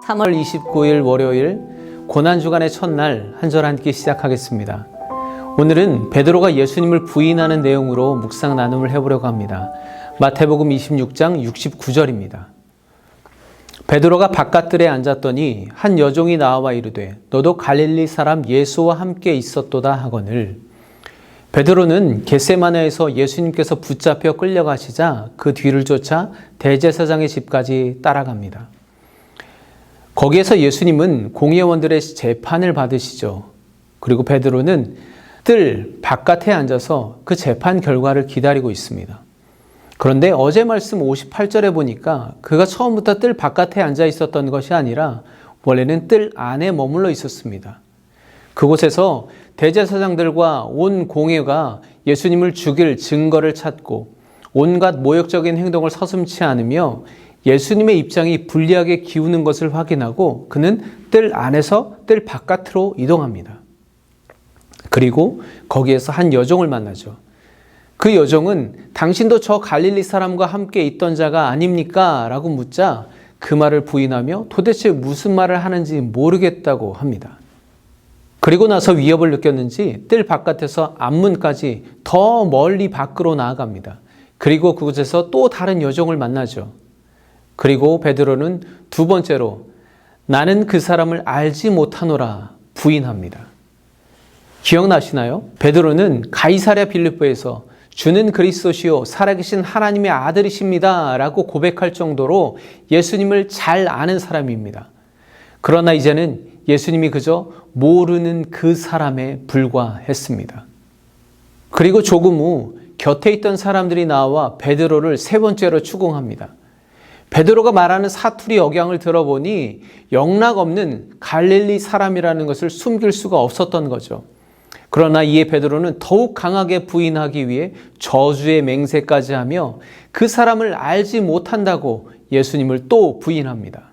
3월 29일 월요일 고난주간의 첫날 한 절 한 끼 시작하겠습니다. 오늘은 베드로가 예수님을 부인하는 내용으로 묵상 나눔을 해보려고 합니다. 마태복음 26장 69절입니다. 베드로가 바깥들에 앉았더니 한 여종이 나와 이르되 너도 갈릴리 사람 예수와 함께 있었도다 하거늘. 베드로는 겟세마네에서 예수님께서 붙잡혀 끌려가시자 그 뒤를 쫓아 대제사장의 집까지 따라갑니다. 거기에서 예수님은 공회원들의 재판을 받으시죠. 그리고 베드로는 뜰 바깥에 앉아서 그 재판 결과를 기다리고 있습니다. 그런데 어제 말씀 58절에 보니까 그가 처음부터 뜰 바깥에 앉아 있었던 것이 아니라 원래는 뜰 안에 머물러 있었습니다. 그곳에서 대제사장들과 온 공회가 예수님을 죽일 증거를 찾고 온갖 모욕적인 행동을 서슴지 않으며 예수님의 입장이 불리하게 기우는 것을 확인하고 그는 뜰 안에서 뜰 바깥으로 이동합니다. 그리고 거기에서 한 여종을 만나죠. 그 여종은 당신도 저 갈릴리 사람과 함께 있던 자가 아닙니까? 라고 묻자 그 말을 부인하며 도대체 무슨 말을 하는지 모르겠다고 합니다. 그리고 나서 위협을 느꼈는지 뜰 바깥에서 앞문까지 더 멀리 밖으로 나아갑니다. 그리고 그곳에서 또 다른 여종을 만나죠. 그리고 베드로는 두 번째로 나는 그 사람을 알지 못하노라 부인합니다. 기억나시나요? 베드로는 가이사랴 빌립보에서 주는 그리스도시요 살아계신 하나님의 아들이십니다 라고 고백할 정도로 예수님을 잘 아는 사람입니다. 그러나 이제는 예수님이 그저 모르는 그 사람에 불과했습니다. 그리고 조금 후 곁에 있던 사람들이 나와 베드로를 세 번째로 추궁합니다. 베드로가 말하는 사투리 억양을 들어보니 영락없는 갈릴리 사람이라는 것을 숨길 수가 없었던 거죠. 그러나 이에 베드로는 더욱 강하게 부인하기 위해 저주의 맹세까지 하며 그 사람을 알지 못한다고 예수님을 또 부인합니다.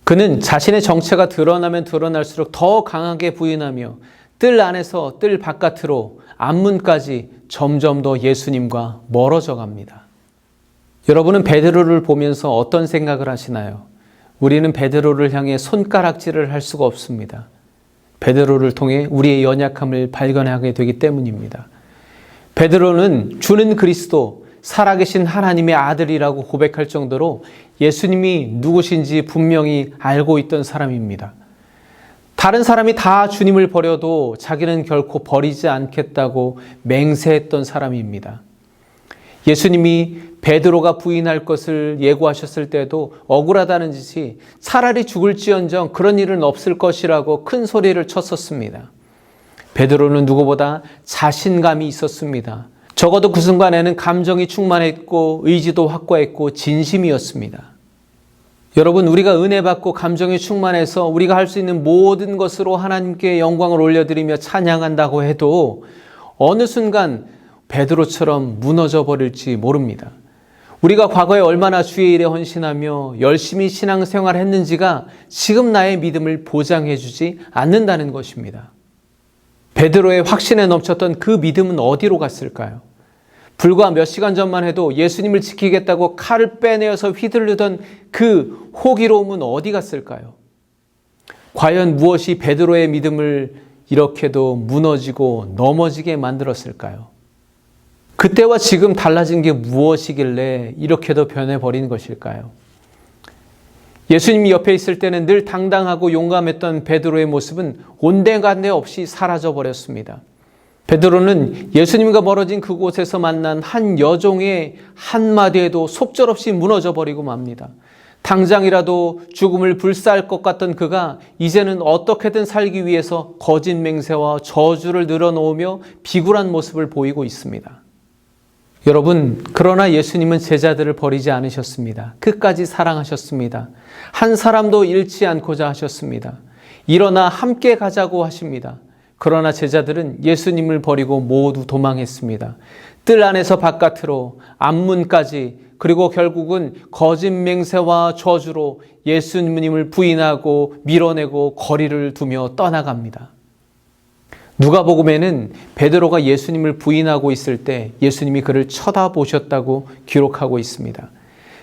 그는 자신의 정체가 드러나면 드러날수록 더 강하게 부인하며 뜰 안에서 뜰 바깥으로 앞문까지 점점 더 예수님과 멀어져 갑니다. 여러분은 베드로를 보면서 어떤 생각을 하시나요? 우리는 베드로를 향해 손가락질을 할 수가 없습니다. 베드로를 통해 우리의 연약함을 발견하게 되기 때문입니다. 베드로는 주는 그리스도, 살아계신 하나님의 아들이라고 고백할 정도로 예수님이 누구신지 분명히 알고 있던 사람입니다. 다른 사람이 다 주님을 버려도 자기는 결코 버리지 않겠다고 맹세했던 사람입니다. 예수님이 베드로가 부인할 것을 예고하셨을 때도 억울하다는 짓이 차라리 죽을지언정 그런 일은 없을 것이라고 큰 소리를 쳤었습니다. 베드로는 누구보다 자신감이 있었습니다. 적어도 그 순간에는 감정이 충만했고 의지도 확고했고 진심이었습니다. 여러분, 우리가 은혜 받고 감정이 충만해서 우리가 할 수 있는 모든 것으로 하나님께 영광을 올려드리며 찬양한다고 해도 어느 순간 베드로처럼 무너져 버릴지 모릅니다. 우리가 과거에 얼마나 주의 일에 헌신하며 열심히 신앙생활을 했는지가 지금 나의 믿음을 보장해 주지 않는다는 것입니다. 베드로의 확신에 넘쳤던 그 믿음은 어디로 갔을까요? 불과 몇 시간 전만 해도 예수님을 지키겠다고 칼을 빼내어서 휘두르던 그 호기로움은 어디 갔을까요? 과연 무엇이 베드로의 믿음을 이렇게도 무너지고 넘어지게 만들었을까요? 그때와 지금 달라진 게 무엇이길래 이렇게도 변해버린 것일까요? 예수님이 옆에 있을 때는 늘 당당하고 용감했던 베드로의 모습은 온데간데 없이 사라져버렸습니다. 베드로는 예수님과 멀어진 그곳에서 만난 한 여종의 한마디에도 속절없이 무너져버리고 맙니다. 당장이라도 죽음을 불사할 것 같던 그가 이제는 어떻게든 살기 위해서 거짓 맹세와 저주를 늘어놓으며 비굴한 모습을 보이고 있습니다. 여러분, 그러나 예수님은 제자들을 버리지 않으셨습니다. 끝까지 사랑하셨습니다. 한 사람도 잃지 않고자 하셨습니다. 일어나 함께 가자고 하십니다. 그러나 제자들은 예수님을 버리고 모두 도망했습니다. 뜰 안에서 바깥으로, 앞문까지, 그리고 결국은 거짓 맹세와 저주로 예수님을 부인하고 밀어내고 거리를 두며 떠나갑니다. 누가복음에는 베드로가 예수님을 부인하고 있을 때 예수님이 그를 쳐다보셨다고 기록하고 있습니다.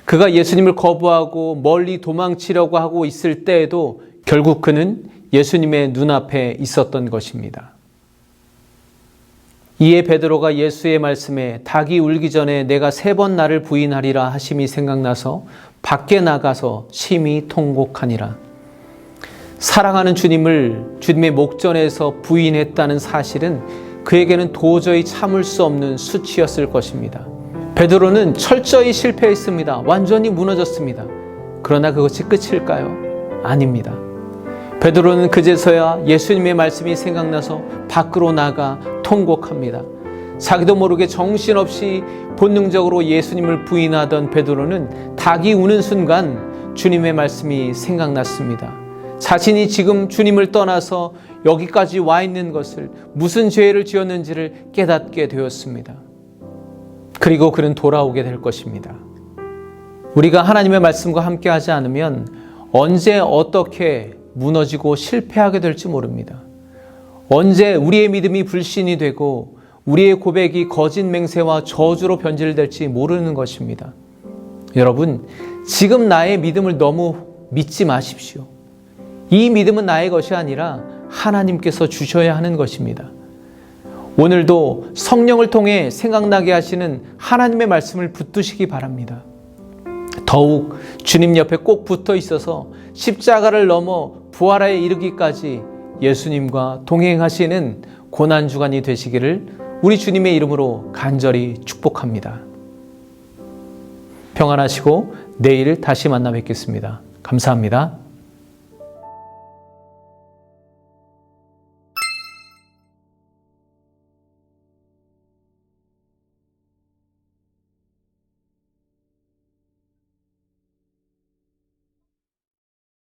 그가 예수님을 거부하고 멀리 도망치려고 하고 있을 때에도 결국 그는 예수님의 눈앞에 있었던 것입니다. 이에 베드로가 예수의 말씀에 닭이 울기 전에 내가 3번 나를 부인하리라 하심이 생각나서 밖에 나가서 심히 통곡하니라. 사랑하는 주님을 주님의 목전에서 부인했다는 사실은 그에게는 도저히 참을 수 없는 수치였을 것입니다. 베드로는 철저히 실패했습니다. 완전히 무너졌습니다. 그러나 그것이 끝일까요? 아닙니다. 베드로는 그제서야 예수님의 말씀이 생각나서 밖으로 나가 통곡합니다. 자기도 모르게 정신없이 본능적으로 예수님을 부인하던 베드로는 닭이 우는 순간 주님의 말씀이 생각났습니다. 자신이 지금 주님을 떠나서 여기까지 와 있는 것을, 무슨 죄를 지었는지를 깨닫게 되었습니다. 그리고 그는 돌아오게 될 것입니다. 우리가 하나님의 말씀과 함께 하지 않으면 언제 어떻게 무너지고 실패하게 될지 모릅니다. 언제 우리의 믿음이 불신이 되고 우리의 고백이 거짓 맹세와 저주로 변질될지 모르는 것입니다. 여러분, 지금 나의 믿음을 너무 믿지 마십시오. 이 믿음은 나의 것이 아니라 하나님께서 주셔야 하는 것입니다. 오늘도 성령을 통해 생각나게 하시는 하나님의 말씀을 붙드시기 바랍니다. 더욱 주님 옆에 꼭 붙어 있어서 십자가를 넘어 부활에 이르기까지 예수님과 동행하시는 고난주간이 되시기를 우리 주님의 이름으로 간절히 축복합니다. 평안하시고 내일 다시 만나 뵙겠습니다. 감사합니다.